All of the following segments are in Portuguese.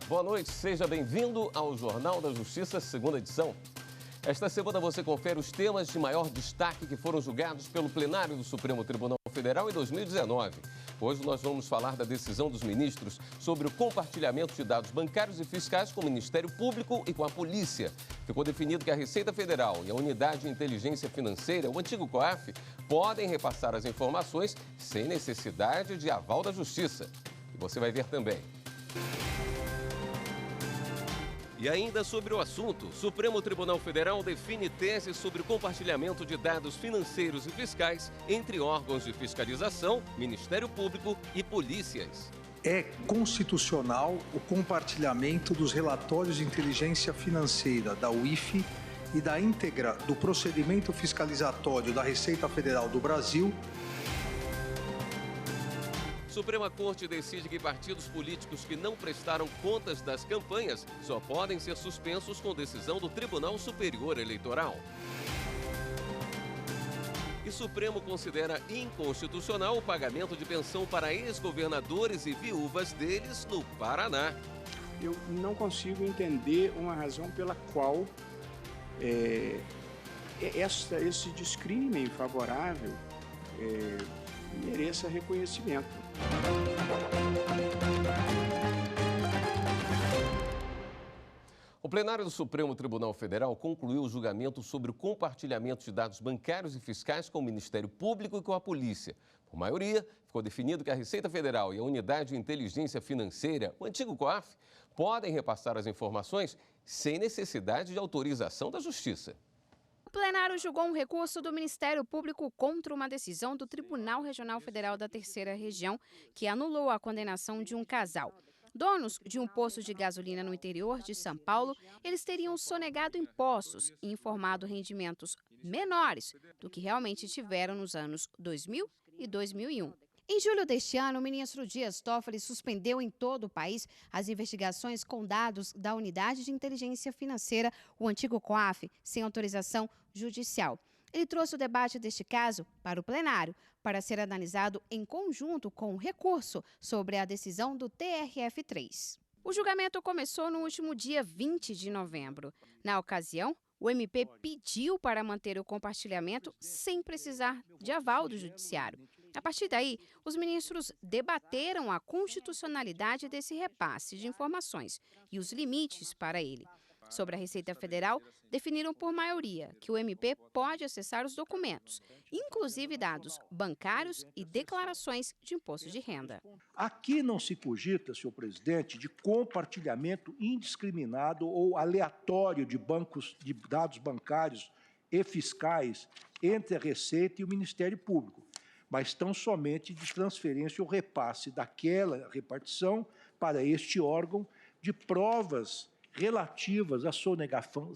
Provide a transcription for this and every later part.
Boa noite, seja bem-vindo ao Jornal da Justiça, segunda edição. Esta semana você confere os temas de maior destaque que foram julgados pelo plenário do Supremo Tribunal Federal em 2019. Hoje nós vamos falar da decisão dos ministros sobre o compartilhamento de dados bancários e fiscais com o Ministério Público e com a Polícia. Ficou definido que a Receita Federal e a Unidade de Inteligência Financeira, o antigo COAF, podem repassar as informações sem necessidade de aval da Justiça. E você vai ver também. E ainda sobre o assunto, o Supremo Tribunal Federal define tese sobre o compartilhamento de dados financeiros e fiscais entre órgãos de fiscalização, Ministério Público e polícias. É constitucional o compartilhamento dos relatórios de inteligência financeira da UIF e da íntegra do procedimento fiscalizatório da Receita Federal do Brasil. Suprema Corte decide que partidos políticos que não prestaram contas das campanhas só podem ser suspensos com decisão do Tribunal Superior Eleitoral. E Supremo considera inconstitucional o pagamento de pensão para ex-governadores e viúvas deles no Paraná. Eu não consigo entender uma razão pela qual esse descrime favorável mereça reconhecimento. O plenário do Supremo Tribunal Federal concluiu o julgamento sobre o compartilhamento de dados bancários e fiscais com o Ministério Público e com a Polícia. Por maioria, ficou definido que a Receita Federal e a Unidade de Inteligência Financeira, o antigo COAF, podem repassar as informações sem necessidade de autorização da Justiça. O plenário julgou um recurso do Ministério Público contra uma decisão do Tribunal Regional Federal da Terceira Região, que anulou a condenação de um casal. Donos de um posto de gasolina no interior de São Paulo, eles teriam sonegado impostos e informado rendimentos menores do que realmente tiveram nos anos 2000 e 2001. Em julho deste ano, o ministro Dias Toffoli suspendeu em todo o país as investigações com dados da Unidade de Inteligência Financeira, o antigo COAF, sem autorização judicial. Ele trouxe o debate deste caso para o plenário, para ser analisado em conjunto com o recurso sobre a decisão do TRF3. O julgamento começou no último dia 20 de novembro. Na ocasião, o MP pediu para manter o compartilhamento sem precisar de aval do Judiciário. A partir daí, os ministros debateram a constitucionalidade desse repasse de informações e os limites para ele. Sobre a Receita Federal, definiram por maioria que o MP pode acessar os documentos, inclusive dados bancários e declarações de imposto de renda. Aqui não se cogita, senhor presidente, de compartilhamento indiscriminado ou aleatório de dados bancários e fiscais entre a Receita e o Ministério Público, mas tão somente de transferência ou repasse daquela repartição para este órgão de provas relativas à sonegação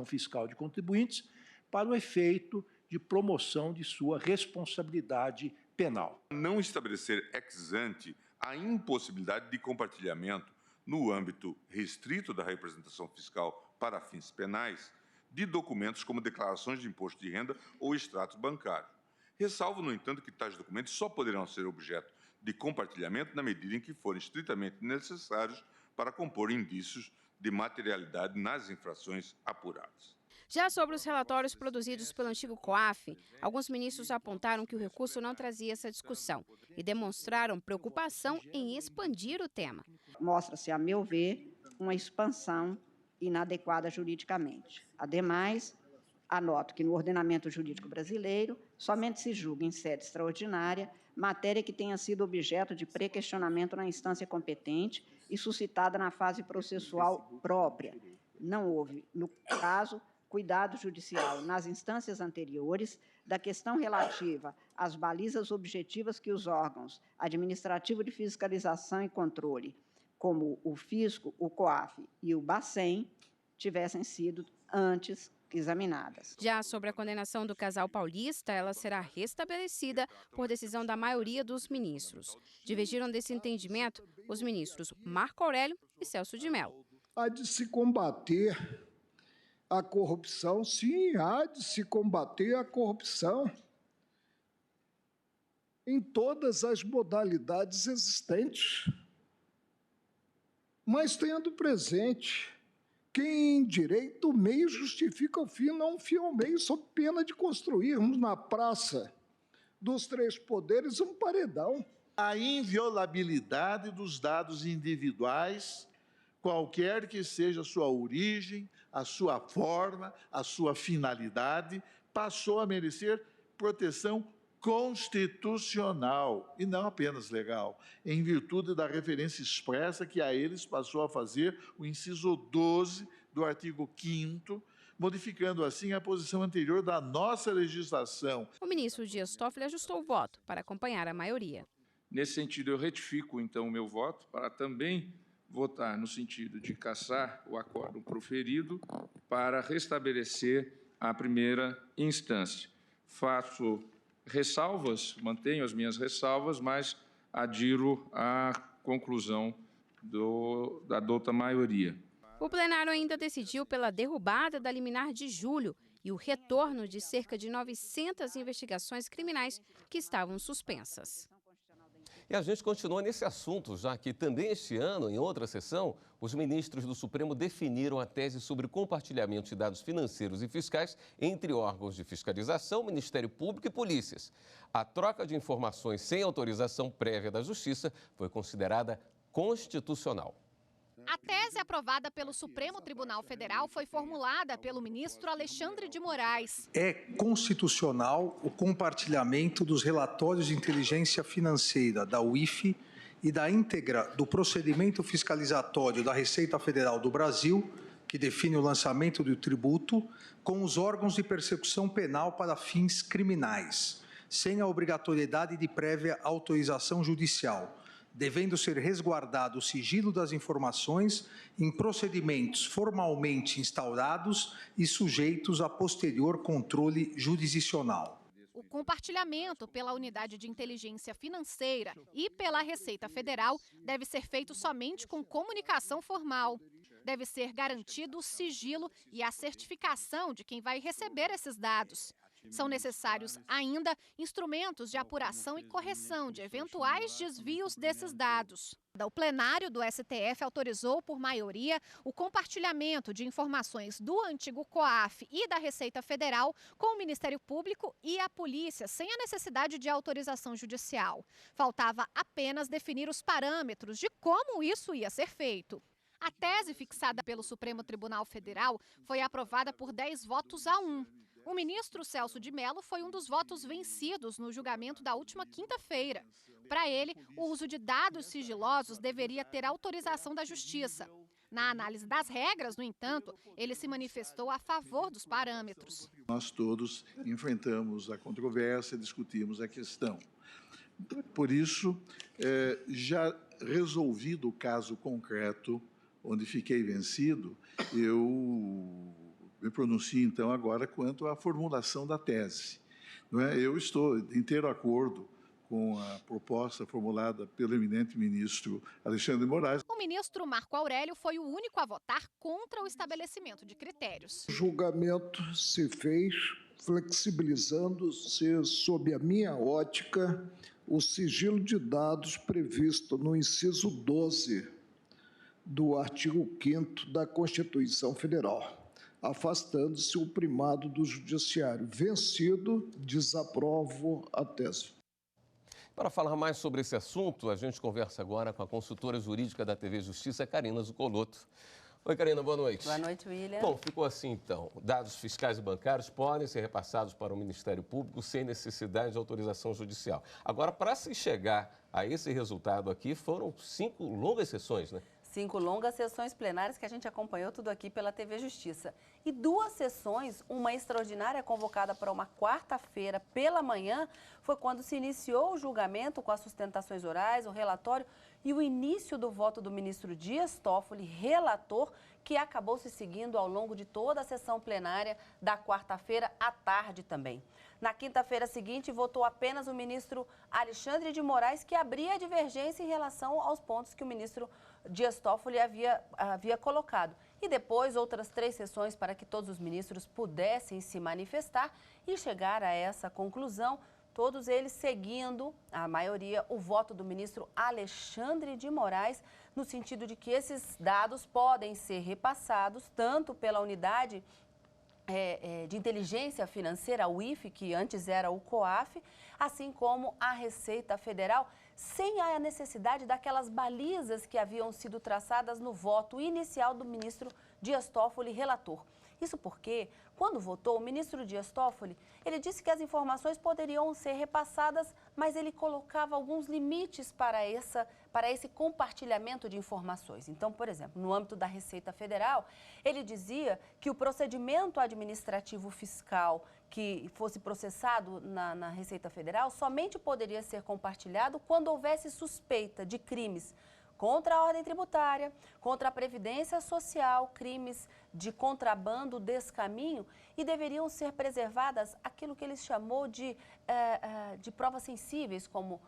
fiscal de contribuintes para o efeito de promoção de sua responsabilidade penal. Não estabelecer ex ante a impossibilidade de compartilhamento no âmbito restrito da representação fiscal para fins penais de documentos como declarações de imposto de renda ou extratos bancários. Ressalvo, no entanto, que tais documentos só poderão ser objeto de compartilhamento na medida em que forem estritamente necessários para compor indícios de materialidade nas infrações apuradas. Já sobre os relatórios produzidos pelo antigo COAF, alguns ministros apontaram que o recurso não trazia essa discussão e demonstraram preocupação em expandir o tema. Mostra-se, a meu ver, uma expansão inadequada juridicamente. Ademais, anoto que no ordenamento jurídico brasileiro somente se julga em sede extraordinária matéria que tenha sido objeto de pré-questionamento na instância competente e suscitada na fase processual própria. Não houve, no caso, cuidado judicial nas instâncias anteriores da questão relativa às balizas objetivas que os órgãos administrativo de fiscalização e controle, como o Fisco, o COAF e o Bacen, tivessem sido antes examinadas. Já sobre a condenação do casal paulista, ela será restabelecida por decisão da maioria dos ministros. Divergiram desse entendimento os ministros Marco Aurélio e Celso de Mello. Há de se combater a corrupção, sim, há de se combater a corrupção em todas as modalidades existentes. mas tendo presente que em direito o meio justifica o fim, não o fim ao meio, sob pena de construirmos na praça dos três poderes um paredão. A inviolabilidade dos dados individuais, qualquer que seja a sua origem, a sua forma, a sua finalidade, passou a merecer proteção constitucional e não apenas legal, em virtude da referência expressa que a eles passou a fazer o inciso 12 do artigo 5º, modificando assim a posição anterior da nossa legislação. O ministro Dias Toffoli ajustou o voto para acompanhar a maioria. Nesse sentido, eu retifico, então, o meu voto para também votar no sentido de cassar o acórdão proferido para restabelecer a primeira instância. Faço ressalvas, mantenho as minhas ressalvas, mas adiro à conclusão da dota maioria. O plenário ainda decidiu pela derrubada da liminar de julho e o retorno de cerca de 900 investigações criminais que estavam suspensas. E a gente continua nesse assunto, já que também este ano, em outra sessão, os ministros do Supremo definiram a tese sobre compartilhamento de dados financeiros e fiscais entre órgãos de fiscalização, Ministério Público e polícias. A troca de informações sem autorização prévia da Justiça foi considerada constitucional. A tese aprovada pelo Supremo Tribunal Federal foi formulada pelo ministro Alexandre de Moraes. É constitucional o compartilhamento dos relatórios de inteligência financeira da UIF e da íntegra do procedimento fiscalizatório da Receita Federal do Brasil, que define o lançamento do tributo, com os órgãos de persecução penal para fins criminais, sem a obrigatoriedade de prévia autorização judicial, devendo ser resguardado o sigilo das informações em procedimentos formalmente instaurados e sujeitos a posterior controle jurisdicional. O compartilhamento pela Unidade de Inteligência Financeira e pela Receita Federal deve ser feito somente com comunicação formal. Deve ser garantido o sigilo e a certificação de quem vai receber esses dados. São necessários ainda instrumentos de apuração e correção de eventuais desvios desses dados. O plenário do STF autorizou por maioria o compartilhamento de informações do antigo COAF e da Receita Federal com o Ministério Público e a Polícia, sem a necessidade de autorização judicial. Faltava apenas definir os parâmetros de como isso ia ser feito. A tese fixada pelo Supremo Tribunal Federal foi aprovada por 10 votos a 1. O ministro Celso de Mello foi um dos votos vencidos no julgamento da última quinta-feira. Para ele, o uso de dados sigilosos deveria ter autorização da Justiça. Na análise das regras, no entanto, ele se manifestou a favor dos parâmetros. Nós todos enfrentamos a controvérsia, discutimos a questão. Por isso, já resolvido o caso concreto, onde fiquei vencido, eu me pronuncio, então, agora quanto à formulação da tese. Eu estou em inteiro acordo com a proposta formulada pelo eminente ministro Alexandre de Moraes. O ministro Marco Aurélio foi o único a votar contra o estabelecimento de critérios. O julgamento se fez flexibilizando-se, sob a minha ótica, o sigilo de dados previsto no inciso 12 do artigo 5º da Constituição Federal, afastando-se o primado do judiciário. Vencido, desaprovo a tese. Para falar mais sobre esse assunto, a gente conversa agora com a consultora jurídica da TV Justiça, Karina Zucolotto. Oi, Karina, boa noite. Boa noite, William. Bom, ficou assim então. Dados fiscais e bancários podem ser repassados para o Ministério Público sem necessidade de autorização judicial. Agora, para se chegar a esse resultado aqui, foram 5 longas sessões, né? 5 longas sessões plenárias que a gente acompanhou tudo aqui pela TV Justiça. E 2 sessões, uma extraordinária convocada para uma quarta-feira pela manhã, foi quando se iniciou o julgamento com as sustentações orais, o relatório e o início do voto do ministro Dias Toffoli, relator, que acabou se seguindo ao longo de toda a sessão plenária da quarta-feira à tarde também. Na quinta-feira seguinte, votou apenas o ministro Alexandre de Moraes, que abria a divergência em relação aos pontos que o ministro Dias Toffoli havia colocado. E depois, outras 3 sessões para que todos os ministros pudessem se manifestar e chegar a essa conclusão todos eles seguindo, a maioria, o voto do ministro Alexandre de Moraes, no sentido de que esses dados podem ser repassados tanto pela unidade de inteligência financeira, a UIF, que antes era o COAF, assim como a Receita Federal, sem a necessidade daquelas balizas que haviam sido traçadas no voto inicial do ministro Dias Toffoli, relator. Isso porque, quando votou, o ministro Dias Toffoli, ele disse que as informações poderiam ser repassadas, mas ele colocava alguns limites para esse compartilhamento de informações. Então, por exemplo, no âmbito da Receita Federal, ele dizia que o procedimento administrativo fiscal que fosse processado na Receita Federal somente poderia ser compartilhado quando houvesse suspeita de crimes contra a ordem tributária, contra a previdência social, crimes de contrabando, descaminho, e deveriam ser preservadas aquilo que ele chamou de provas sensíveis, como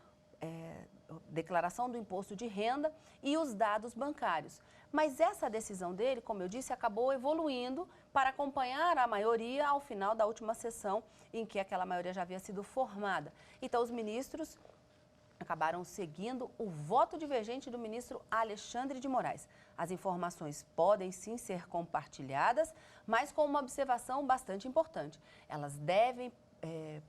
declaração do imposto de renda e os dados bancários. Mas essa decisão dele, como eu disse, acabou evoluindo para acompanhar a maioria ao final da última sessão, em que aquela maioria já havia sido formada. Então, os ministros acabaram seguindo o voto divergente do ministro Alexandre de Moraes. As informações podem sim ser compartilhadas, mas com uma observação bastante importante. Elas devem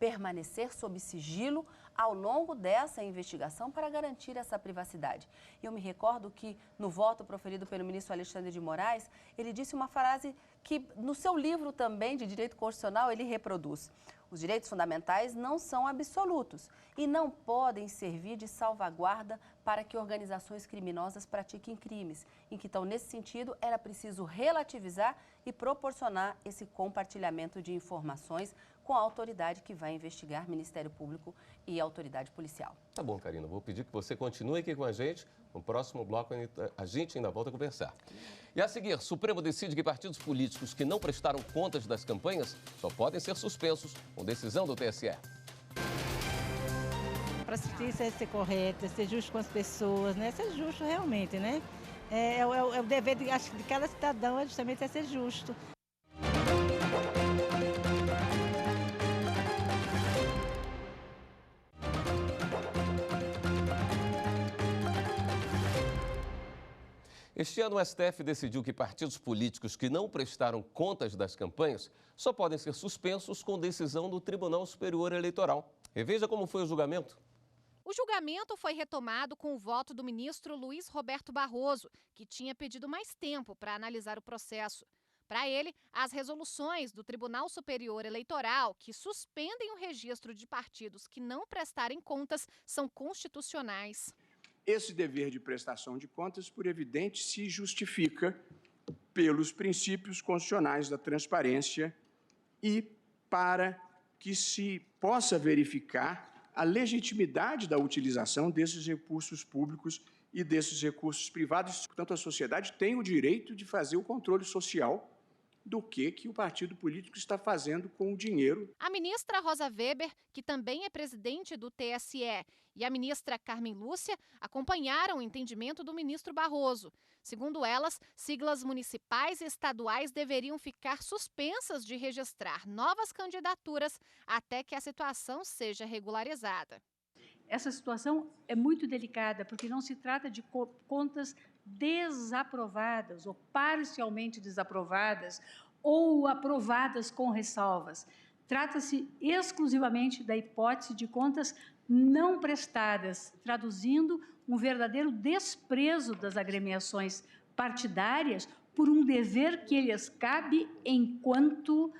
permanecer sob sigilo ao longo dessa investigação para garantir essa privacidade. E eu me recordo que no voto proferido pelo ministro Alexandre de Moraes, ele disse uma frase que no seu livro também de Direito Constitucional ele reproduz. Os direitos fundamentais não são absolutos e não podem servir de salvaguarda para que organizações criminosas pratiquem crimes. Então, nesse sentido, era preciso relativizar e proporcionar esse compartilhamento de informações com a autoridade que vai investigar, Ministério Público e autoridade policial. Tá bom, Karina, vou pedir que você continue aqui com a gente. No próximo bloco, a gente ainda volta a conversar. E a seguir, Supremo decide que partidos políticos que não prestaram contas das campanhas só podem ser suspensos com decisão do TSE. Para a justiça é ser correta, ser justo com as pessoas, né? Ser justo realmente, né? É o dever de cada cidadão é justamente ser justo. Este ano, o STF decidiu que partidos políticos que não prestaram contas das campanhas só podem ser suspensos com decisão do Tribunal Superior Eleitoral. Reveja como foi o julgamento. O julgamento foi retomado com o voto do ministro Luiz Roberto Barroso, que tinha pedido mais tempo para analisar o processo. Para ele, as resoluções do Tribunal Superior Eleitoral que suspendem o registro de partidos que não prestarem contas são constitucionais. Esse dever de prestação de contas, por evidente, se justifica pelos princípios constitucionais da transparência e para que se possa verificar a legitimidade da utilização desses recursos públicos e desses recursos privados. Portanto, a sociedade tem o direito de fazer o controle social do que o partido político está fazendo com o dinheiro. A ministra Rosa Weber, que também é presidente do TSE, e a ministra Carmen Lúcia acompanharam o entendimento do ministro Barroso. Segundo elas, siglas municipais e estaduais deveriam ficar suspensas de registrar novas candidaturas até que a situação seja regularizada. Essa situação é muito delicada, porque não se trata de contas desaprovadas ou parcialmente desaprovadas ou aprovadas com ressalvas. Trata-se exclusivamente da hipótese de contas não prestadas, traduzindo um verdadeiro desprezo das agremiações partidárias por um dever que lhes cabe enquanto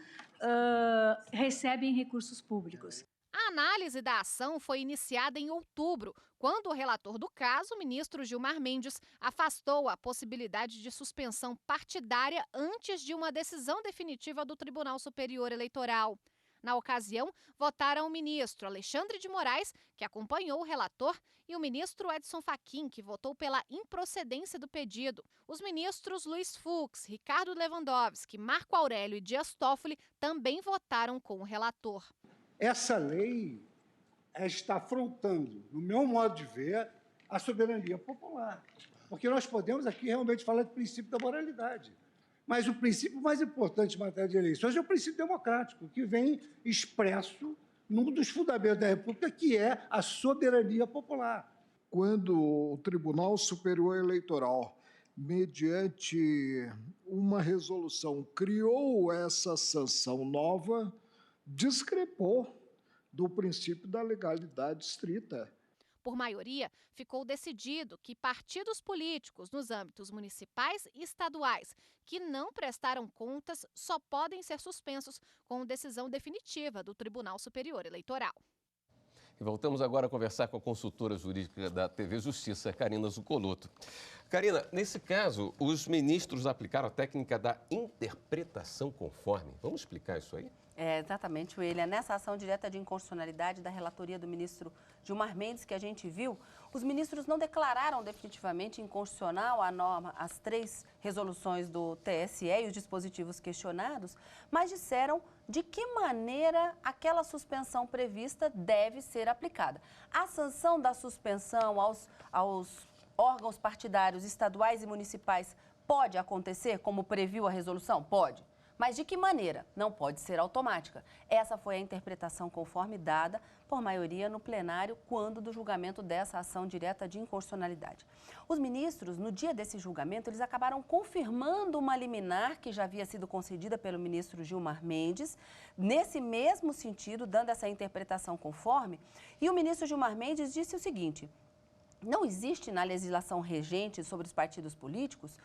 recebem recursos públicos. A análise da ação foi iniciada em outubro, quando o relator do caso, o ministro Gilmar Mendes, afastou a possibilidade de suspensão partidária antes de uma decisão definitiva do Tribunal Superior Eleitoral. Na ocasião, votaram o ministro Alexandre de Moraes, que acompanhou o relator, e o ministro Edson Fachin, que votou pela improcedência do pedido. Os ministros Luiz Fux, Ricardo Lewandowski, Marco Aurélio e Dias Toffoli também votaram com o relator. Essa lei está afrontando, no meu modo de ver, a soberania popular. Porque nós podemos aqui realmente falar do princípio da moralidade. Mas o princípio mais importante em matéria de eleições é o princípio democrático, que vem expresso num dos fundamentos da República, que é a soberania popular. Quando o Tribunal Superior Eleitoral, mediante uma resolução, criou essa sanção nova, discrepou do princípio da legalidade estrita. Por maioria, ficou decidido que partidos políticos nos âmbitos municipais e estaduais que não prestaram contas só podem ser suspensos com decisão definitiva do Tribunal Superior Eleitoral. E voltamos agora a conversar com a consultora jurídica da TV Justiça, Karina Zucolotto. Karina, nesse caso, os ministros aplicaram a técnica da interpretação conforme. Vamos explicar isso aí? Exatamente, William. Nessa ação direta de inconstitucionalidade da relatoria do ministro Gilmar Mendes, que a gente viu, os ministros não declararam definitivamente inconstitucional a norma, as 3 resoluções do TSE e os dispositivos questionados, mas disseram de que maneira aquela suspensão prevista deve ser aplicada. A sanção da suspensão aos órgãos partidários estaduais e municipais pode acontecer, como previu a resolução? Pode. Mas de que maneira? Não pode ser automática. Essa foi a interpretação conforme dada por maioria no plenário quando do julgamento dessa ação direta de inconstitucionalidade. Os ministros, no dia desse julgamento, eles acabaram confirmando uma liminar que já havia sido concedida pelo ministro Gilmar Mendes, nesse mesmo sentido, dando essa interpretação conforme, e o ministro Gilmar Mendes disse o seguinte: não existe na legislação regente sobre os partidos políticos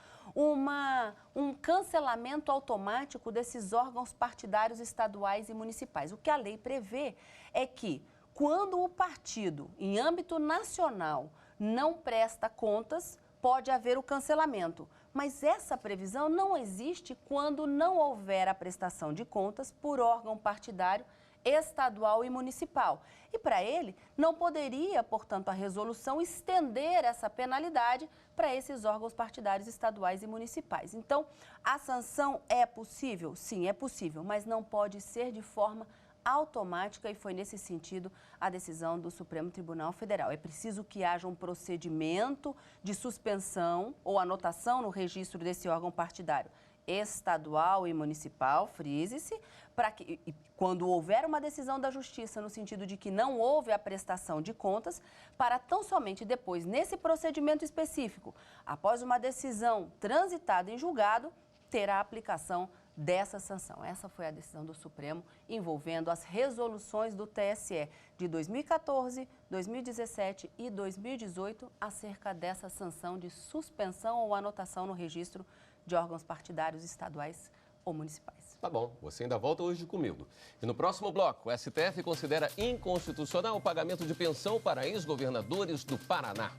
um cancelamento automático desses órgãos partidários estaduais e municipais. O que a lei prevê é que, quando o partido, em âmbito nacional, não presta contas, pode haver o cancelamento. Mas essa previsão não existe quando não houver a prestação de contas por órgão partidário estadual e municipal. E para ele, não poderia, portanto, a resolução estender essa penalidade para esses órgãos partidários estaduais e municipais. Então, a sanção é possível? Sim, é possível, mas não pode ser de forma automática e foi nesse sentido a decisão do Supremo Tribunal Federal. É preciso que haja um procedimento de suspensão ou anotação no registro desse órgão partidário estadual e municipal, frise-se, para que, quando houver uma decisão da Justiça no sentido de que não houve a prestação de contas, para tão somente depois, nesse procedimento específico, após uma decisão transitada em julgado, ter a aplicação dessa sanção. Essa foi a decisão do Supremo envolvendo as resoluções do TSE de 2014, 2017 e 2018 acerca dessa sanção de suspensão ou anotação no registro de órgãos partidários estaduais ou municipais. Tá bom, você ainda volta hoje comigo. E no próximo bloco, o STF considera inconstitucional o pagamento de pensão para ex-governadores do Paraná.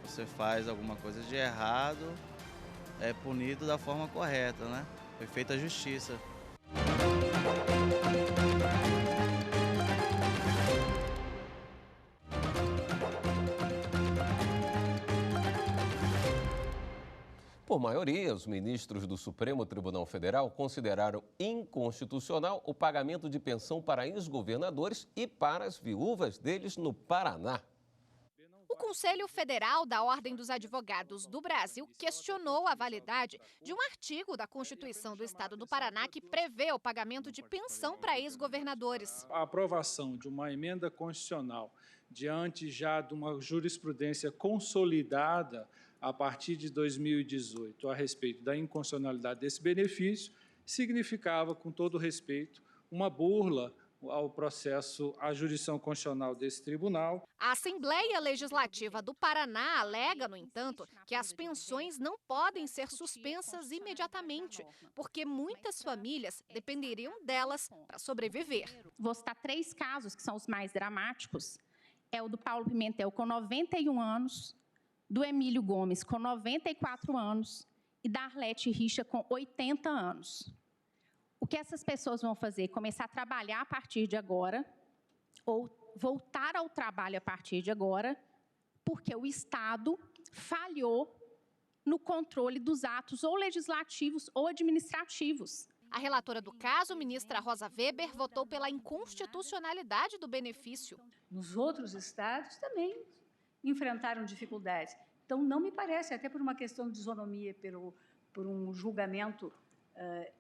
Você faz alguma coisa de errado, é punido da forma correta, né? Foi feita a justiça. Por maioria, os ministros do Supremo Tribunal Federal consideraram inconstitucional o pagamento de pensão para ex-governadores e para as viúvas deles no Paraná. O Conselho Federal da Ordem dos Advogados do Brasil questionou a validade de um artigo da Constituição do Estado do Paraná que prevê o pagamento de pensão para ex-governadores. A aprovação de uma emenda constitucional diante já de uma jurisprudência consolidada a partir de 2018 a respeito da inconstitucionalidade desse benefício significava, com todo respeito, uma burla ao processo, à jurisdição constitucional desse tribunal. A Assembleia Legislativa do Paraná alega, no entanto, que as pensões não podem ser suspensas imediatamente, porque muitas famílias dependeriam delas para sobreviver. Vou citar 3 casos que são os mais dramáticos. É o do Paulo Pimentel, com 91 anos, do Emílio Gomes, com 94 anos, e da Arlete Richa, com 80 anos. O que essas pessoas vão fazer? Começar a trabalhar a partir de agora, ou voltar ao trabalho a partir de agora, porque o Estado falhou no controle dos atos ou legislativos ou administrativos. A relatora do caso, ministra Rosa Weber, votou pela inconstitucionalidade do benefício. Nos outros estados também enfrentaram dificuldades. Então, não me parece, até por uma questão de isonomia, por um julgamento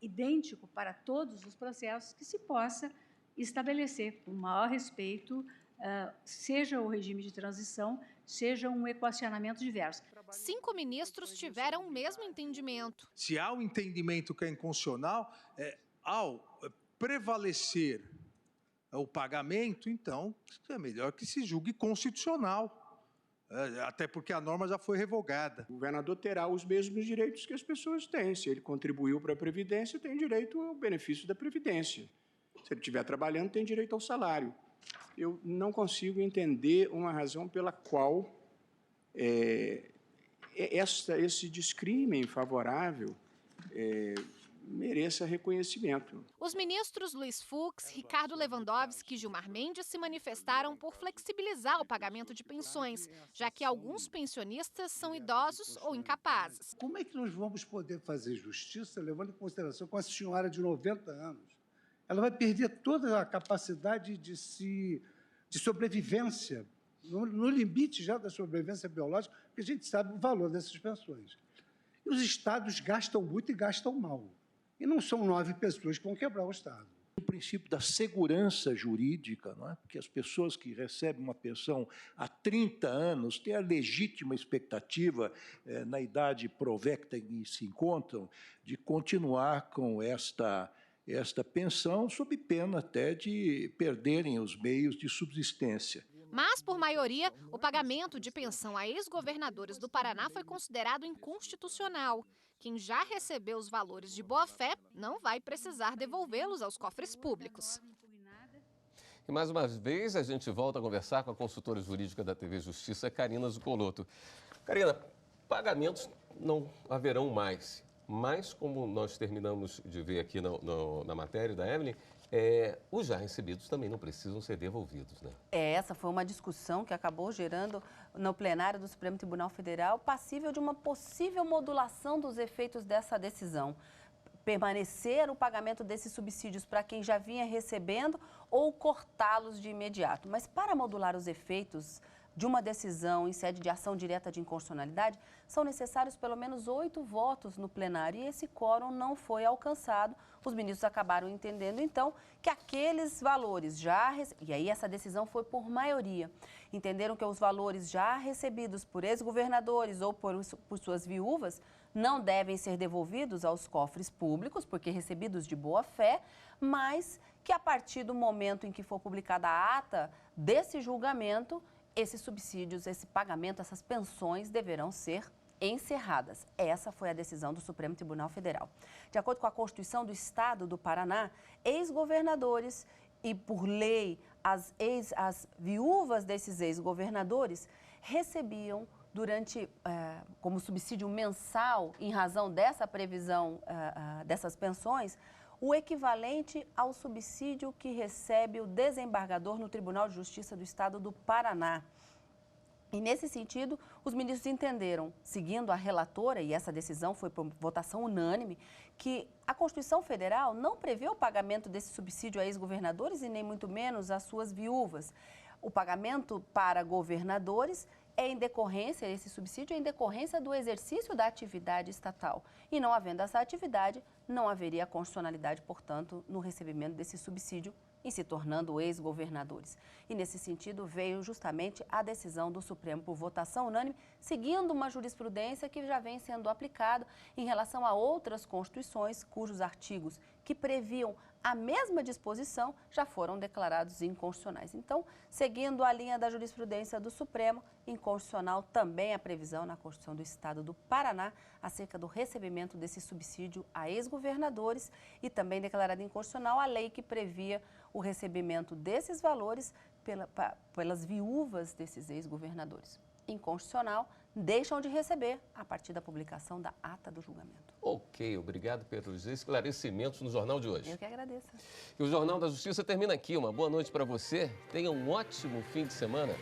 idêntico para todos os processos que se possa estabelecer com maior respeito, seja o regime de transição, seja um equacionamento diverso. 5 ministros tiveram o mesmo entendimento. Se há um entendimento que é inconstitucional, ao prevalecer o pagamento, então é melhor que se julgue constitucional. Até porque a norma já foi revogada. O governador terá os mesmos direitos que as pessoas têm. Se ele contribuiu para a Previdência, tem direito ao benefício da Previdência. Se ele estiver trabalhando, tem direito ao salário. Eu não consigo entender uma razão pela qual esse descrime favorável mereça reconhecimento. Os ministros Luiz Fux, Ricardo Lewandowski e Gilmar Mendes se manifestaram por flexibilizar o pagamento de pensões, já que alguns pensionistas são idosos ou incapazes. Como é que nós vamos poder fazer justiça levando em consideração com essa senhora de 90 anos? Ela vai perder toda a capacidade de sobrevivência, no limite já da sobrevivência biológica, porque a gente sabe o valor dessas pensões. E os estados gastam muito e gastam mal. E não são 9 pessoas que vão quebrar o Estado. O princípio da segurança jurídica, não é? Porque as pessoas que recebem uma pensão há 30 anos têm a legítima expectativa, na idade provecta em que se encontram, de continuar com esta pensão, sob pena até de perderem os meios de subsistência. Mas, por maioria, o pagamento de pensão a ex-governadores do Paraná foi considerado inconstitucional. Quem já recebeu os valores de boa-fé não vai precisar devolvê-los aos cofres públicos. E mais uma vez a gente volta a conversar com a consultora jurídica da TV Justiça, Karina Zucolotto. Karina, pagamentos não haverão mais, mas como nós terminamos de ver aqui na matéria da Evelyn, os já recebidos também não precisam ser devolvidos, né? Essa foi uma discussão que acabou gerando no plenário do Supremo Tribunal Federal, passível de uma possível modulação dos efeitos dessa decisão. Permanecer o pagamento desses subsídios para quem já vinha recebendo ou cortá-los de imediato. Mas para modular os efeitos de uma decisão em sede de ação direta de inconstitucionalidade, são necessários pelo menos 8 votos no plenário e esse quórum não foi alcançado. Os ministros acabaram entendendo, então, que aqueles valores e aí essa decisão foi por maioria, entenderam que os valores já recebidos por ex-governadores ou por suas viúvas não devem ser devolvidos aos cofres públicos, porque recebidos de boa fé, mas que a partir do momento em que for publicada a ata desse julgamento, esses subsídios, esse pagamento, essas pensões deverão ser encerradas. Essa foi a decisão do Supremo Tribunal Federal. De acordo com a Constituição do Estado do Paraná, ex-governadores e, por lei, as viúvas desses ex-governadores recebiam como subsídio mensal, em razão dessa previsão dessas pensões, o equivalente ao subsídio que recebe o desembargador no Tribunal de Justiça do Estado do Paraná. E, nesse sentido, os ministros entenderam, seguindo a relatora, e essa decisão foi por votação unânime, que a Constituição Federal não prevê o pagamento desse subsídio a ex-governadores e nem muito menos às suas viúvas. O pagamento para governadores esse subsídio é em decorrência do exercício da atividade estatal. E não havendo essa atividade, não haveria constitucionalidade, portanto, no recebimento desse subsídio e se tornando ex-governadores. E, nesse sentido, veio justamente a decisão do Supremo por votação unânime, seguindo uma jurisprudência que já vem sendo aplicada em relação a outras constituições cujos artigos que previam a mesma disposição já foram declarados inconstitucionais. Então, seguindo a linha da jurisprudência do Supremo, inconstitucional também a previsão na Constituição do Estado do Paraná acerca do recebimento desse subsídio a ex-governadores e também declarada inconstitucional a lei que previa o recebimento desses valores pelas viúvas desses ex-governadores. Inconstitucional, deixam de receber a partir da publicação da ata do julgamento. Ok, obrigado pelos esclarecimentos no Jornal de hoje. Eu que agradeço. E o Jornal da Justiça termina aqui. Uma boa noite para você. Tenha um ótimo fim de semana.